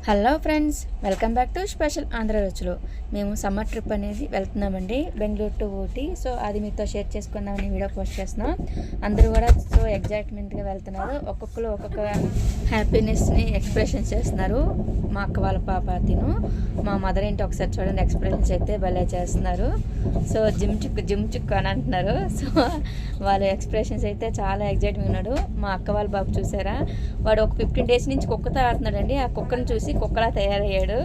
Hello friends, welcome back to special Andhra రుచులు. మేము summer trip అనేది వెళ్తున్నామండి, బెంగళూరు టు ఊటీ. సో అది మీతో షేర్ చేసుకుందామని వీడియో పోస్ట్ చేస్తున్నాం. అందరూ కూడా సో ఎగ్జైట్మెంట్గా వెళ్తున్నారు. ఒక్కొక్కరు ఒక్కొక్క హ్యాపీనెస్ని ఎక్స్ప్రెషన్స్ చేస్తున్నారు. మా అక్క వాళ్ళ పాప తిను, మా మదర్ ఏంటి ఒకసారి చూడండి, ఎక్స్ప్రెషన్స్ అయితే భలే చేస్తున్నారు. సో జిమ్ చుక్కు అని అంటున్నారు. సో వాళ్ళ ఎక్స్ప్రెషన్స్ అయితే చాలా ఎగ్జైట్గా ఉన్నాడు. మా అక్క వాళ్ళ బాబు చూసారా, వాడు ఒక 15 days నుంచి కుక్కతో ఆడుతున్నాడండి. ఆ కుక్కను చూసి కుక్కలా తయారయ్యాడు.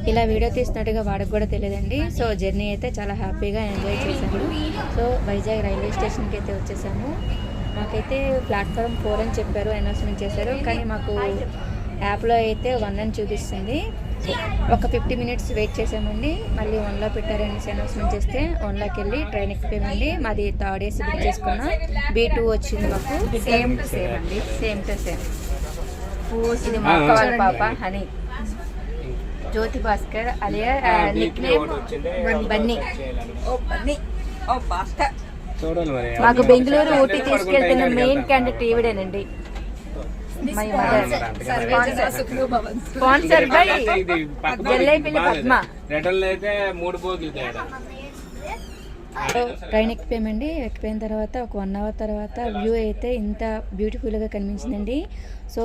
ఇలా వీడియో తీసినట్టుగా వాడికి కూడా తెలియదండి. సో జర్నీ అయితే చాలా హ్యాపీగా ఎంజాయ్ చేశాము. సో వైజాగ్ రైల్వే స్టేషన్కి అయితే వచ్చేసాము. మాకైతే ప్లాట్ఫామ్ 4 అని చెప్పారు, అనౌన్స్మెంట్ చేశారు. కానీ మాకు యాప్లో అయితే 1 అని చూపిస్తుంది. ఒక 50 minutes వెయిట్ చేసామండి. మళ్ళీ 1లో పెట్టారని అనౌన్స్మెంట్ చేస్తే 1లోకి వెళ్ళి ట్రైన్ ఎక్కిపోయామండి. మాది 3rd AC బుక్ చేసుకున్నా. B2 వచ్చింది మాకు. సేమ్ టు సేమ్ అండి, సేమ్ టు సేమ్. ఇది మా అక్క వాళ్ళ పాప Honey, Jyothi Bhaskar alias nick name Bunny. మాకు బెంగళూరు ఊటీ తీసుకెళ్తున్న మెయిన్ క్యాండిడేట్ ఈవిడేనండి. My mother, sponsor by Jallepalli Padma. Train ఎక్కిపోయామండి. ఎక్కిపోయిన తర్వాత ఒక 1 hour తర్వాత వ్యూ అయితే ఇంత బ్యూటిఫుల్గా కనిపించిందండి. సో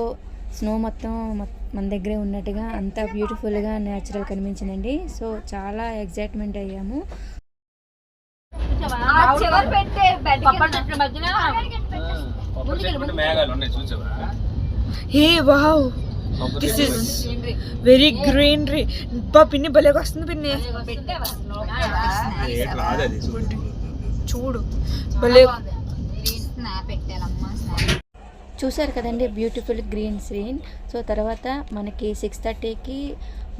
స్నో మొత్తం మన దగ్గరే ఉన్నట్టుగా అంత బ్యూటిఫుల్గా న్యాచురల్ కనిపించిందండి. సో చాలా ఎగ్జైట్మెంట్ అయ్యాము. Hey wow, this is very greenery. పిన్ని భలేగా వస్తుంది పిన్ని, చూడు భలే. చూసారు కదండి బ్యూటిఫుల్ గ్రీన్ సీన్. సో తర్వాత మనకి 6:30కి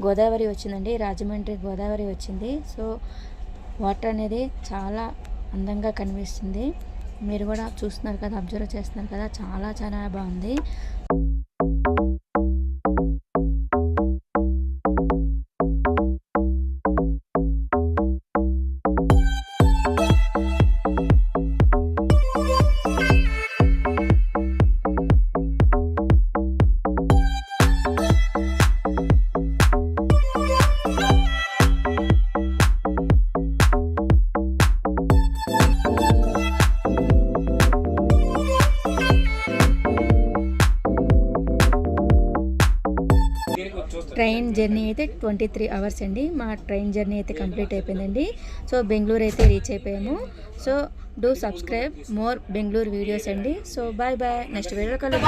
గోదావరి వచ్చిందండి, రాజమండ్రి గోదావరి వచ్చింది. సో వాటర్ అనేది చాలా అందంగా కనిపిస్తుంది. మీరు కూడా చూస్తున్నారు కదా, అబ్జర్వ్ చేస్తున్నారు కదా, చాలా చాలా బాగుంది. ట్రైన్ జర్నీ అయితే 23 hours అండి. మా ట్రైన్ జర్నీ అయితే కంప్లీట్ అయిపోయిందండి. సో బెంగళూరు అయితే రీచ్ అయిపోయాము. So do subscribe more Bengaluru videos అండి. So bye bye, next video కలుద్దాం.